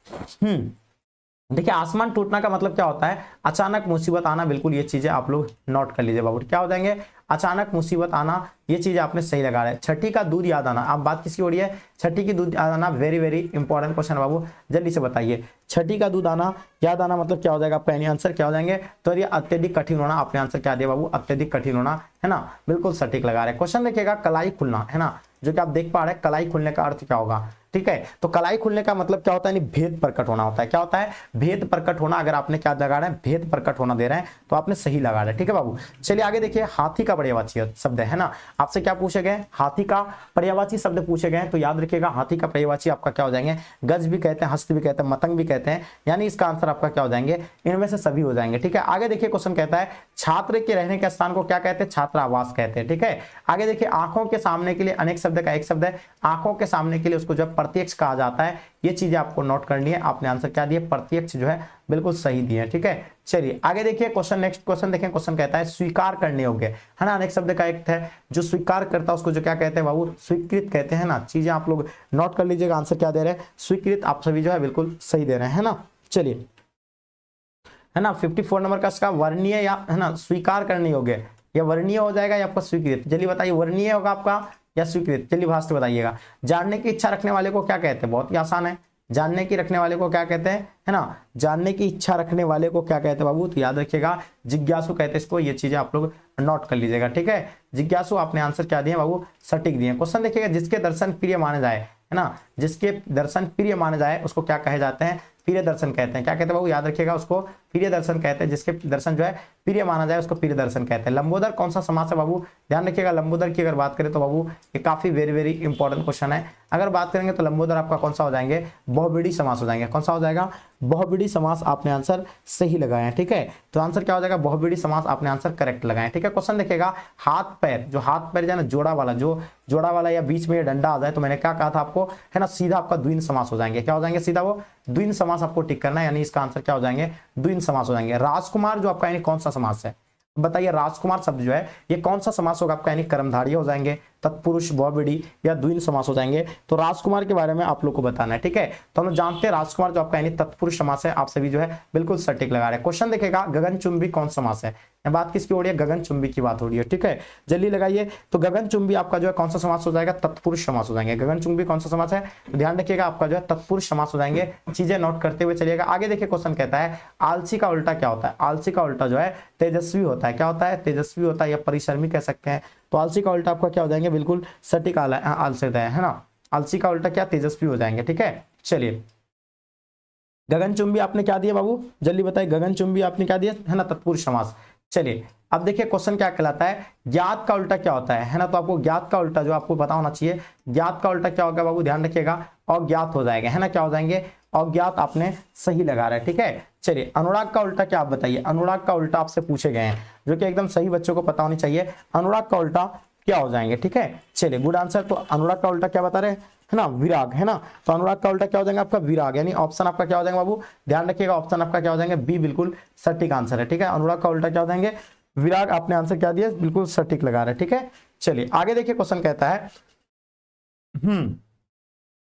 देखिए आसमान टूटना का मतलब क्या होता है, अचानक मुसीबत आना, बिल्कुल ये चीजें आप लोग नोट कर लीजिए बाबू, क्या हो जाएंगे, अचानक मुसीबत आना, ये चीज आपने सही लगा रहे। छठी का दूध याद आना, आप बात किसकी हो रही है, छठी की दूध याद आना, वेरी वेरी इंपॉर्टेंट क्वेश्चन बाबू, जल्दी से बताइए। छठी का दूध आना याद आना मतलब क्या हो जाएगा, पहले आंसर क्या हो जाएंगे, तो ये अत्यधिक कठिन होना। आपने आंसर क्या दिया बाबू, अत्यधिक कठिन होना, है ना, बिल्कुल सटीक लगा रहे। क्वेश्चन देखिएगा कलाई खुलना, है ना, जो कि आप देख पा रहे हैं कलाई खुलने का अर्थ क्या होगा। ठीक है, तो कलाई खुलने का मतलब क्या होता है, भेद प्रकट होना होता है। क्या होता है, भेद प्रकट होना। अगर आपने क्या लगा रहे हैं, भेद प्रकट होना दे रहे हैं, तो आपने सही लगा रहे हैं। ठीक है बाबू, चलिए आगे देखिए हाथी का पर्यायवाची शब्द है ना, आपसे क्या पूछे गए, हाथी का पर्यायवाची शब्द पूछे गए, तो याद रखिएगा हाथी का पर्यायवाची आपका क्या हो जाएंगे, गज भी कहते हैं, हस्त भी कहते हैं, मतंग भी कहते हैं, यानी इसका आंसर आपका क्या हो जाएंगे, इनमें से सभी हो जाएंगे। ठीक है, आगे देखिए क्वेश्चन कहता है छात्र के रहने के स्थान को क्या कहते हैं, छात्रावास कहते हैं। ठीक है, आगे देखिए आंखों के सामने के लिए अनेक शब्द का एक शब्द है, आंखों के सामने के लिए उसको जब प्रत्यक्ष कहा जाता है, ये चीजें आपको नोट करनी है। आपने आंसर क्या दिए, प्रत्यक्ष जो है बिल्कुल सही दिए। ठीक है, चलिए आगे देखिए क्वेश्चन, नेक्स्ट क्वेश्चन देखें। क्वेश्चन कहता है स्वीकार करने योग्य, है ना, अनेक शब्द का एक है, जो स्वीकार करता है उसको जो क्या कहते हैं बाबू, स्वीकृत कहते हैं ना। चीजें आप लोग नोट कर लीजिएगा, आंसर क्या दे रहे हैं, स्वीकृत, आप सभी जो है बिल्कुल सही दे रहे हैं, है ना। चलिए, है ना 54 नंबर का इसका वर्णीय या है ना स्वीकार करने योग्य, या वर्णीय हो जाएगा या आपका स्वीकृत, जल्दी बताइए, वर्णीय होगा आपका या स्वीकृत, चलिए भाषा बताइएगा। जानने की इच्छा रखने वाले को क्या कहते हैं, बहुत ही आसान है, जानने की रखने वाले को क्या कहते हैं, है ना, जानने की इच्छा रखने वाले को क्या कहते हैं बाबू, तो याद रखिएगा जिज्ञासु कहते हैं इसको। ये चीजें आप लोग नोट कर लीजिएगा। ठीक है, जिज्ञासु, आपने आंसर क्या दिए बाबू, सटीक दिए। क्वेश्चन देखिएगा जिसके दर्शन प्रिय माने जाए, है ना, जिसके दर्शन प्रिय माने जाए उसको क्या कहे जाते हैं, प्रिय दर्शन कहते हैं। क्या कहते हैं बाबू, याद रखिएगा, उसको प्रिय दर्शन कहते हैं, जिसके दर्शन जो है प्रिय माना जाए उसको प्रिय दर्शन कहते हैं। लंबोदर कौन सा समास है बाबू, ध्यान रखिएगा, लंबोदर की अगर बात करें तो बाबू ये काफी वेरी इंपॉर्टेंट क्वेश्चन है। अगर बात करेंगे तो लंबोदर आपका कौन सा हो जाएंगे, बहुव्रीहि समास हो जाएंगे। कौन सा हो जाएगा, बहुव्रीहि समास। आपने आंसर सही लगाया है, ठीक है। तो आंसर क्या हो जाएगा, बहुव्रीहि समास। आपने आंसर करेक्ट लगाया, ठीक है। क्वेश्चन देखिएगा, हाथ पैर, जो हाथ पैर जो है ना जोड़ा वाला, जो जोड़ा वाला या बीच में ये डंडा आ जाए तो मैंने क्या कहा था आपको, है ना, सीधा आपका द्विंद समास हो जाएंगे। क्या हो जाएंगे, सीधा वो द्विंद समास आपको टिक करना है, यानी इसका आंसर क्या हो जाएंगे, द्विंद समास हो जाएंगे। राजकुमार जो आपका यानी कौन सा समास है, बताइए। राजकुमार शब्द जो है ये कौन सा समास होगा आपका, यानी कर्मधारय हो जाएंगे, तत्पुरुष, बहुव्रीहि या द्विंद समास हो जाएंगे। तो राजकुमार के बारे में आप लोग को बताना है, ठीक है। तो हम लोग जानते हैं राजकुमार जो आपका यानी तत्पुरुष समास है। आप सभी जो है बिल्कुल सटीक लगा रहे हैं। क्वेश्चन देखेगा, गगनचुंबी कौन समास है, बात किसकी हो रही है, गगनचुंबी की बात हो रही है, ठीक है। जल्दी लगाइए। तो गगनचुंबी आपका जो है कौन सा समास हो जाएगा, तत्पुरुष समास हो जाएंगे। गगनचुंबी कौन सा समास है, तो ध्यान रखिएगा आपका जो है तत्पुरुष समास हो जाएंगे। चीजें नोट करते हुए चलिएगा। आगे देखिए क्वेश्चन कहता है, आलसी का उल्टा क्या होता है। आलसी का उल्टा जो है तेजस्वी होता है। क्या होता है, तेजस्वी होता है या परिश्रमी कह सकते हैं। तो आलसी का उल्टा आपका क्या हो जाएंगे, बिल्कुल सटीक आलसी है ना। आलसी का उल्टा क्या, तेजस्वी हो जाएंगे, ठीक है। चलिए, गगनचुंबी आपने क्या दिया बाबू, जल्दी बताइए। गगनचुंबी आपने क्या दिया, है ना, तत्पुरुष समास। चलिए अब देखिए क्वेश्चन क्या कहलाता है, ज्ञात का उल्टा क्या होता है ना। तो आपको ज्ञात का उल्टा जो आपको पता होना चाहिए, ज्ञात का उल्टा क्या होगा बाबू, ध्यान रखिएगा, अज्ञात हो जाएगा, है ना। क्या हो जाएंगे, अज्ञात। आपने सही लगा रहा है, ठीक है। चलिए, अनुराग का उल्टा क्या आप बताइए। अनुराग का उल्टा आपसे पूछे गए हैं, जो कि एकदम सही बच्चों को पता होनी चाहिए। अनुराग का उल्टा क्या हो जाएंगे, ठीक है। चलिए, गुड आंसर। तो अनुराग का उल्टा क्या बता रहे हैं, है ना, विराग, है ना। तो अनुराग का उल्टा क्या हो जाएगा आपका, विराग, यानी ऑप्शन आपका क्या हो जाएगा बाबू, ध्यान रखिएगा, ऑप्शन आपका क्या हो जाएंगे, बी, बिल्कुल सटीक आंसर है, ठीक है। अनुराग का उल्टा क्या हो जाएंगे, विराग। आपने आंसर क्या दिया, बिल्कुल सटीक लगा रहे हैं, ठीक है। चलिए आगे देखिए, क्वेश्चन कहता है,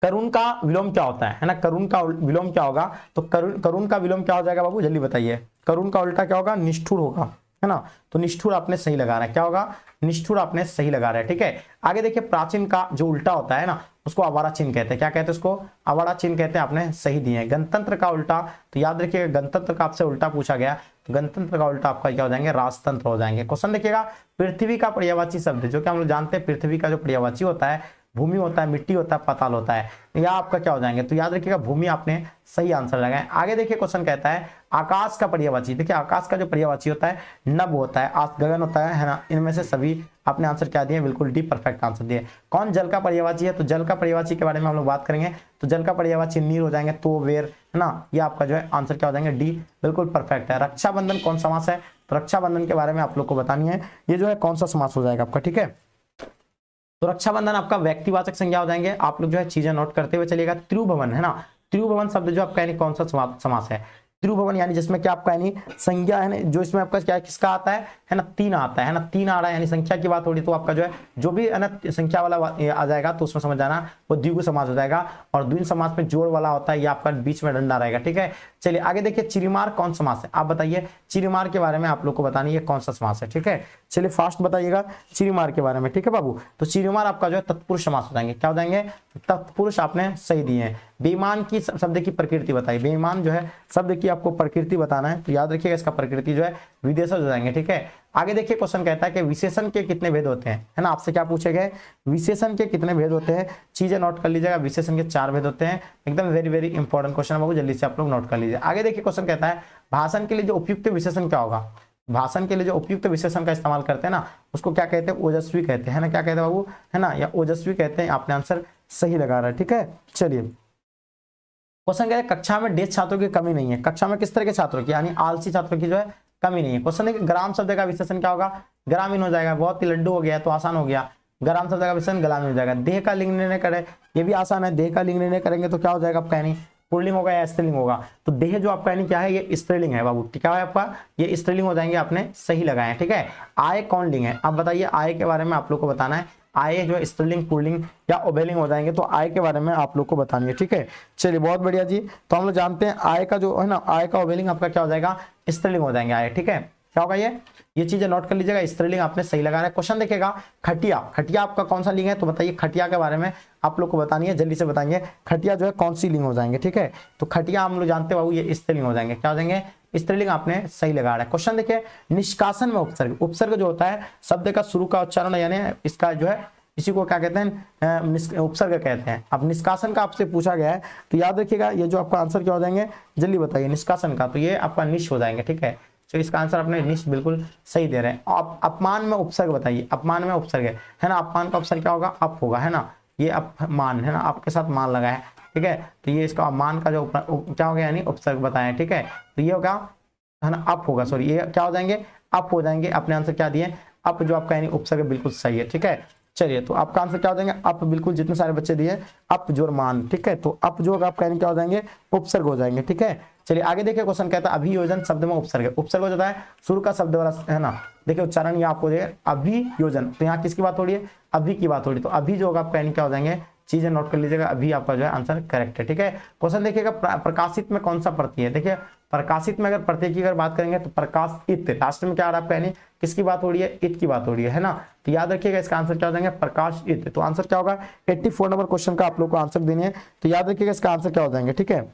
करुण का विलोम क्या होता है ना। करुण का विलोम क्या होगा, तो करुण का विलोम क्या हो जाएगा बाबू, जल्दी बताइए। करुण का उल्टा क्या होगा, निष्ठुर होगा, है ना। तो निष्ठुर आपने सही लगा रहा है। क्या होगा, निष्ठुर आपने सही लगा रहा है, ठीक है। आगे देखिए, प्राचीन का जो उल्टा होता है ना, उसको आवारा चिन्ह कहते हैं। क्या कहते हैं उसको, आवारा चिन्ह कहते हैं। आपने सही दिए हैं। गणतंत्र का उल्टा, तो याद रखिएगा, गणतंत्र का आपसे उल्टा पूछा गया, तो गणतंत्र का उल्टा आपका क्या हो जाएंगे, राजतंत्र हो जाएंगे। क्वेश्चन देखिएगा, पृथ्वी का पर्यायवाची शब्द, जो कि हम लोग जानते हैं पृथ्वी का जो पर्यायवाची होता है, भूमि होता है, मिट्टी होता है, पाताल होता है। यह आपका क्या हो जाएंगे, तो याद रखिएगा भूमि। आपने सही आंसर लगाया। आगे देखिए क्वेश्चन कहता है, आकाश का पर्यायवाची। देखिए आकाश का जो पर्यायवाची होता है, नभ होता है, गगन होता है ना। इनमें से सभी आपने आंसर क्या दिए, बिल्कुल डी, परफेक्ट आंसर दिए। कौन जल का पर्यायवाची है, तो जल का पर्यायवाची के बारे में हम लोग बात करेंगे। तो जल का पर्यायवाची नीर हो जाएंगे, तो वेर, है ना। ये आपका जो है आंसर क्या हो जाएंगे, डी, बिल्कुल परफेक्ट है। रक्षाबंधन कौन समास है, तो रक्षाबंधन के बारे में आप लोग को बतानी है, ये जो है कौन सा समास हो जाएगा आपका, ठीक है। तो रक्षाबंधन आपका व्यक्तिवाचक संज्ञा हो जाएंगे। आप लोग जो है चीजें नोट करते हुए चलिएगा। त्रिभुवन, है ना, त्रिभुवन शब्द जो आपका यानी कौन सा समास है, त्रिभुवन, यानी जिसमें क्या आपका यानी संज्ञा है ना, जो इसमें आपका क्या किसका आता है ना, तीन आता है ना, तीन आ रहा है, यानी संख्या की बात हो रही, तो आपका जो है जो भी है ना संख्या वाला आ जाएगा, तो उसमें समझ जाना वो द्विगु समास हो जाएगा। और द्विगु समास में जोड़ वाला होता है, ये आपका बीच में डंडा रहेगा, ठीक है। चलिए आगे देखिए, चिरिमार कौन समास है, आप बताइए। चिरिमार के बारे में आप लोग को बतानी है कौन सा समास है, ठीक है। चलिए फास्ट बताइएगा चिरिमार के बारे में, ठीक है बाबू। तो चिरिमार आपका जो है तत्पुरुष समास हो जाएंगे। क्या हो जाएंगे, तत्पुरुष। आपने सही दिए हैं। बेईमान की शब्द की प्रकृति बताइए। बेईमान जो है शब्द की आपको प्रकृति बताना है, तो याद रखिएगा इसका प्रकृति जो है विदेशज हो जाएंगे, ठीक है। आगे देखिए क्वेश्चन कहता है कि विशेषण के कितने भेद होते हैं, है ना। आपसे क्या पूछे गए, विशेषण के कितने भेद होते हैं, चीजें नोट कर लीजिएगा। विशेषण के 4 भेद होते हैं। एकदम वेरी इंपॉर्टेंट क्वेश्चन है बाबू, जल्दी से आप लोग नोट कर लीजिए। आगे देखिए क्वेश्चन कहता है, भाषण के लिए जो उपयुक्त विशेषण क्या होगा। भाषण के लिए जो उपयुक्त विशेषण का इस्तेमाल करते हैं ना, उसको क्या कहते हैं, ओजस्वी कहते हैं ना। क्या कहते हैं बाबू, है ना, या ओजस्वी कहते हैं। आपने आंसर सही लगा रहा है, ठीक है। चलिए क्वेश्चन कहते हैं, कक्षा में डेढ़ छात्रों की कमी नहीं है। कक्षा में किस तरह के छात्रों की, यानी आलसी छात्रों की जो है कमी नहीं है। क्वेश्चन है, ग्राम शब्द का विशेषण क्या होगा, ग्रामीण हो जाएगा। बहुत ही लड्डू हो गया तो आसान हो गया, ग्राम शब्द का विशेषण ग्रामीण हो जाएगा। देह का लिंग निर्णय करें, ये भी आसान है। देह का लिंग निर्णय करेंगे तो क्या हो जाएगा आपका, यानी पुल्लिंग होगा या स्त्रीलिंग होगा। तो देह जो आपका यानी क्या है, ये स्त्रीलिंग है बाबू, क्या है आपका, ये स्त्रीलिंग हो जाएंगे। आपने सही लगाया है, ठीक है। आय कौन लिंग है, अब बताइए। आय के बारे में आप लोग को बताना है। आय जो है स्त्रीलिंग, पुल्लिंग या उभयलिंग हो जाएंगे, तो आय के बारे में आप लोग को बतानी है, ठीक है। चलिए बहुत बढ़िया जी। तो हम लोग जानते हैं आय का जो है ना, आय का उभयलिंग आपका क्या हो जाएगा, स्त्रीलिंग हो जाएंगे आय, ठीक है। क्या होगा ये चीजें नोट कर लीजिएगा। स्त्रीलिंग आपने सही लगाना है। क्वेश्चन देखिएगा, खटिया, खटिया आपका कौन सा लिंग है, तो बताइए। खटिया के बारे में आप लोग को बतानी है, जल्दी से बताएंगे। खटिया जो है कौन सी लिंग हो जाएंगे, ठीक है। तो खटिया हम लोग जानते हैं बाबू, ये स्त्रीलिंग हो जाएंगे। क्या हो जाएंगे, स्त्रीलिंग। आपने सही लगा रहा है। क्वेश्चन देखिए, निष्कासन में उपसर्ग, उपसर्ग जो होता है शब्द का शुरू का उच्चारण, यानी इसका जो है इसी को क्या कहते हैं, उपसर्ग कहते हैं। अब निष्कासन का आपसे पूछा गया है तो याद रखिएगा ये जो आपका आंसर क्या हो जाएंगे, जल्दी बताइए। निष्कासन का तो ये आपका निश हो जाएंगे, ठीक है। तो इसका आंसर अपने निश बिल्कुल सही दे रहे हैं। आप अपमान में उपसर्ग बताइए, अपमान में उपसर्ग है ना, अपमान का उपसर्ग क्या होगा, अप होगा, है ना, ये अपमान है ना, आपके साथ मान लगा है, ठीक है। तो ये इसका अपमान का जो क्या हो गया यानी उपसर्ग बताया, ठीक है। तो ये होगा है ना, अप होगा, सॉरी ये क्या हो जाएंगे, अप हो जाएंगे। अपने आंसर क्या दिए, अप जो आपका यानी उपसर्ग बिल्कुल सही है, ठीक है। चलिए तो आपका आंसर क्या हो जाएंगे, अप, बिल्कुल जितने सारे बच्चे दिए अप जोर मान, ठीक है। तो अप जो होगा आपका यानी क्या हो जाएंगे, उपसर्ग हो जाएंगे, ठीक है। चलिए आगे देखिए, क्वेश्चन कहता है अभियोजन शब्द में उपसर्ग, उपसर्ग हो जाता है शुरू का शब्द वाला, है ना। देखिए उच्चारण ये आपको देगा अभियोजन, तो यहाँ किसकी बात हो रही है, अभी की बात हो रही है। तो अभी जो होगा आपका यानी क्या हो जाएंगे, चीजें नोट कर लीजिएगा, अभी आपका जो है आंसर करेक्ट है, ठीक है। क्वेश्चन देखिएगा प्रकाशित में कौन सा प्रत्यय है, देखिए प्रकाशित में अगर प्रत्यय की अगर बात करेंगे तो प्रकाशित, लास्ट में क्या आ रहा है आपका यानी किसकी बात हो रही है, इत की बात हो रही है ना। तो याद रखिएगा इसका आंसर क्या हो जाएंगे, प्रकाशित। तो आंसर क्या होगा, 84 नंबर क्वेश्चन का आप लोग को आंसर देने है। तो याद रखिएगा इसका आंसर क्या हो जाएंगे, ठीक है।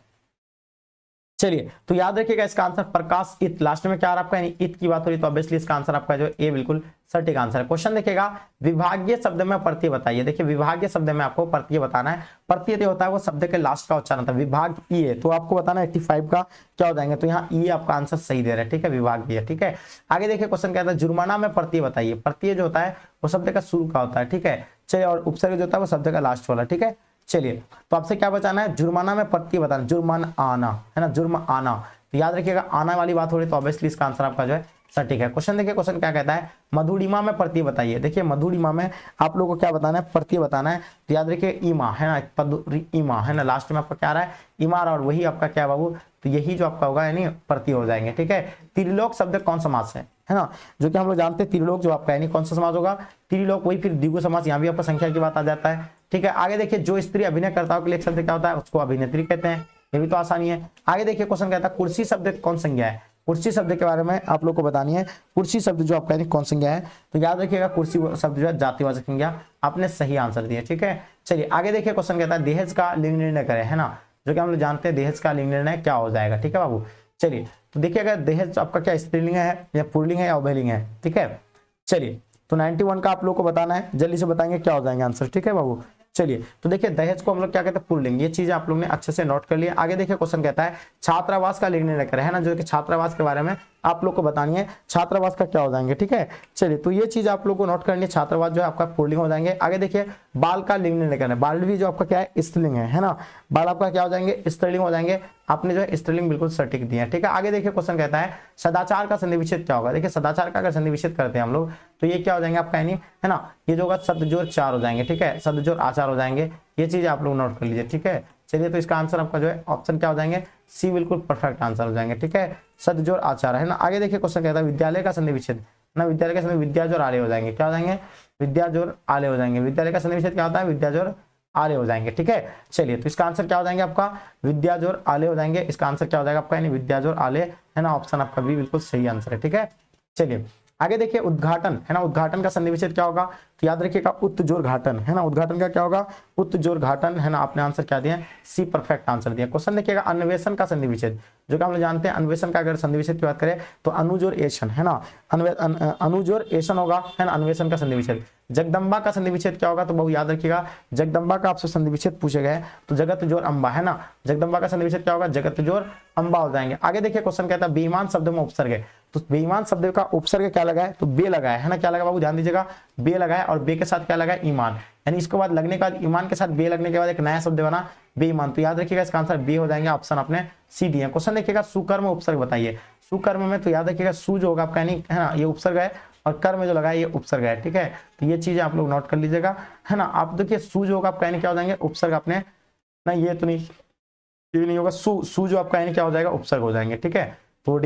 चलिए तो याद रखिएगा इसका आंसर प्रकाश इत, लास्ट में क्या आ रहा है आपका यानी इत की बात हो रही है। तो ऑब्वियसली इसका आंसर आपका जो ए बिल्कुल सटीक आंसर है। क्वेश्चन देखिएगा विभागीय शब्द में प्रत्यय बताइए। देखिए विभागीय शब्द में आपको प्रत्यय बताना है। प्रत्यय जो होता है वो शब्द के लास्ट का उच्चारण होता है। विभाग ई, तो आपको बताना है 85 का क्या हो जाएंगे। तो यहाँ ई आपका आंसर सही दे रहा है, ठीक है, विभागीय, ठीक है। आगे देखिए क्वेश्चन कहता है जुर्माना में प्रत्यय बताइए। प्रत्यय जो होता है वो शब्द का शुरू का होता है, ठीक है। चलिए और उपसर्ग जो होता है वो शब्द का लास्ट वाला, ठीक है। चलिए तो आपसे क्या बचाना है, जुर्माना में प्रत्यय बताना, जुर्मान आना, है ना, जुर्म आना। तो याद रखिएगा आना वाली बात हो रही है, तो ऑब्वियसली इसका आंसर आपका जो है सटीक है। क्वेश्चन देखिए, क्वेश्चन क्या कहता है मधुरिमा में प्रत्यय बताइए। देखिए मधुरिमा में आप लोगों को क्या बताना है, प्रत्यय बताना है। तो याद रखिए ईमा, है ना, ईमा, है ना, लास्ट में आपका क्या आ रहा है, ईमार, और वही आपका क्या बाबू, तो यही जो आपका होगा यानी प्रत्यय हो जाएंगे, ठीक है। त्रिलोक शब्द कौन समास है ना, जो कि हम लोग जानते हैं त्रिलोक जो आपका यानी कौन सा समास होगा, त्रिलोक, वही फिर द्विगु समास, यहाँ भी आपका संख्या की बात आ जाता है, ठीक है। आगे देखिए जो स्त्री अभिनयकर्ताओं के लिए शब्द क्या होता है, उसको अभिनेत्री कहते हैं, ये भी तो आसानी है। आगे देखिए क्वेश्चन कहता है कुर्सी शब्द कौन संज्ञा है। कुर्सी शब्द के बारे में आप लोग को बतानी है। कुर्सी शब्द जो आपका कौन संज्ञा है, तो याद रखिएगा कुर्सी शब्द जो है जातिवाचक संज्ञा। आपने सही आंसर दिया, ठीक है। चलिए आगे देखिए क्वेश्चन कहता है दहेज का लिंग निर्णय करें, है ना, जो कि हम लोग जानते हैं दहेज का लिंग निर्णय क्या हो जाएगा, ठीक है बाबू। चलिए तो देखिए अगर दहेज आपका क्या स्त्रीलिंग है या पुल्लिंग है या उभयलिंग है, ठीक है। चलिए तो 91 का आप लोग को बताना है, जल्दी से बताएंगे क्या हो जाएंगे आंसर, ठीक है बाबू। चलिए तो देखिए दहेज को हम लोग क्या कहते हैं, पुल्लिंग, ये चीज आप लोग ने अच्छे से नोट कर लिया। आगे देखिए क्वेश्चन कहता है छात्रावास का लिंग निर्णय करें, है ना, जो कि छात्रावास के बारे में आप लोग को बतानी है, छात्रावास का क्या हो जाएंगे, ठीक है। चलिए तो ये चीज आप लोग को नोट करनी है, छात्रावास जो है आपका पुल्लिंग हो जाएंगे। आगे देखिए बाल का लिंग निर्णय करना है, बाल भी जो आपका क्या है स्त्रीलिंग है ना, बाल आपका क्या हो जाएंगे, स्त्रीलिंग हो जाएंगे। आपने जो है स्त्रीलिंग बिल्कुल सटीक दिया है, ठीक है। आगे देखिए क्वेश्चन कहता है सदाचार का संधि विच्छेद क्या होगा। देखिए सदाचार का अगर संधि विच्छेद करते हैं हम लोग तो ये क्या हो जाएंगे आपका यानी, है ना, ये जो होगा शब्द जोड़ चार हो जाएंगे, ठीक है, शब्द जोड़ आचार हो जाएंगे। ये चीज आप लोग नोट कर लीजिए, ठीक है। चलिए तो इसका आंसर आपका जो है ऑप्शन क्या हो जाएंगे, सी बिल्कुल परफेक्ट आंसर हो जाएंगे, ठीक है, शब्द जोड़ आचार, है ना। आगे देखिए क्वेश्चन कहता है विद्यालय का संधि विच्छेद, ना, विद्यालय का संधि विद्या जोड़ आले हो जाएंगे, क्या हो जाएंगे, विद्या जोड़ आले हो जाएंगे। विद्यालय का संधि विच्छेद क्या होता है, विद्या जोड़ आले हो जाएंगे, ठीक है। चलिए तो इसका आंसर क्या हो जाएंगे आपका, विद्या जोड़ आले हो जाएंगे। इसका आंसर क्या हो जाएगा आपका यानी विद्या जोड़ आले, है ना, ऑप्शन आपका बी बिल्कुल सही आंसर है, ठीक है। चलिए आगे देखिए उद्घाटन, है ना, उद्घाटन का संधि विच्छेद क्या होगा, तो याद रखिएगा उत्तजोर घाटन, है ना, उद्घाटन का क्या होगा, उत्तजोर घाटन, है ना। आपने आंसर क्या दिया, सी परफेक्ट आंसर दिया। क्वेश्चन देखिएगा अन्वेषण का संधि विच्छेद, जो कि हम लोग जानते हैं अन्वेषण का अगर संधि विच्छेद की बात करें तो अनुजोर एशन, है ना, अनुजोर एशन होगा, है ना, अन्वेषण का संधि विच्छेद। जगदम्बा का संधि विच्छेद क्या होगा, तो बहुत याद रखिएगा जगदम्बा का आपसे संधि विच्छेद पूछे गए तो जगत जोर अंबा, है ना, जगदम्बा का संधि विच्छेद क्या होगा, जगत जोर अंबा हो जाएंगे। आगे देखिए क्वेश्चन कहता है बेईमान शब्द में उपसर्ग है, तो बेईमान शब्द का उपसर्ग क्या लगा है, तो बे लगा है ना, क्या लगा बाबू ध्यान दीजिएगा, बे लगा है और बे के साथ क्या लगा है, ईमान, यानी इसके बाद लगने के बाद ईमान के साथ बे लगने के बाद एक नया शब्द बना बेईमान। तो याद रखिएगा इसका आंसर बे हो जाएंगे, ऑप्शन अपने सी डी है। क्वेश्चन देखिएगा सुकर्म उपसर्ग बताइए। सुकर्म में तो याद रखिएगा सु जो होगा आपका यानी, है ना, ये उपसर्ग है और कर्म जो लगा है ये उपसर्ग है, ठीक है। तो ये चीजें आप लोग नोट कर लीजिएगा, है ना। आप देखिए सु जो होगा आपका यानी क्या हो जाएंगे, उपसर्ग अपने, ना ये तो नहीं, ये नहीं होगा, सु जो आपका यानी क्या हो जाएगा, उपसर्ग हो जाएंगे, ठीक है। तो